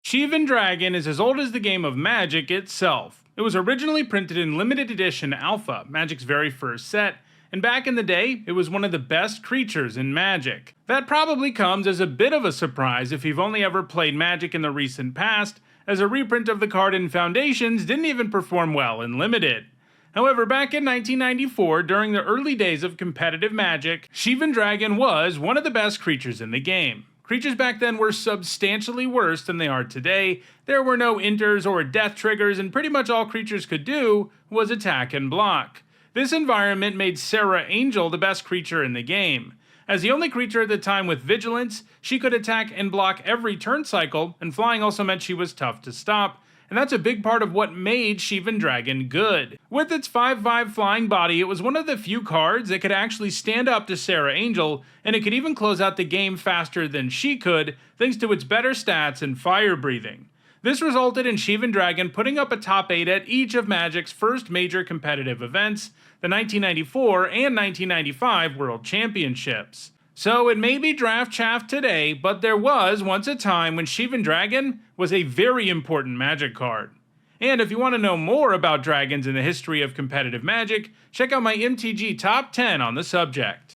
Shivan Dragon is as old as the game of Magic itself. It was originally printed in limited edition Alpha, Magic's very first set, and back in the day, it was one of the best creatures in Magic. That probably comes as a bit of a surprise if you've only ever played Magic in the recent past, as a reprint of the card in Foundations didn't even perform well in Limited. However, back in 1994, during the early days of competitive Magic, Shivan Dragon was one of the best creatures in the game. Creatures back then were substantially worse than they are today. There were no inters or death triggers, and pretty much all creatures could do was attack and block. This environment made Serra Angel the best creature in the game. As the only creature at the time with Vigilance, she could attack and block every turn cycle, and flying also meant she was tough to stop. And that's a big part of what made Shivan Dragon good. With its 5/5 flying body, it was one of the few cards that could actually stand up to Serra Angel, and it could even close out the game faster than she could, thanks to its better stats and fire breathing. This resulted in Shivan Dragon putting up a top 8 at each of Magic's first major competitive events, the 1994 and 1995 World Championships. So it may be draft chaff today, but there was once a time when Shivan Dragon was a very important Magic card. And if you want to know more about dragons in the history of competitive Magic, check out my MTG Top 10 on the subject.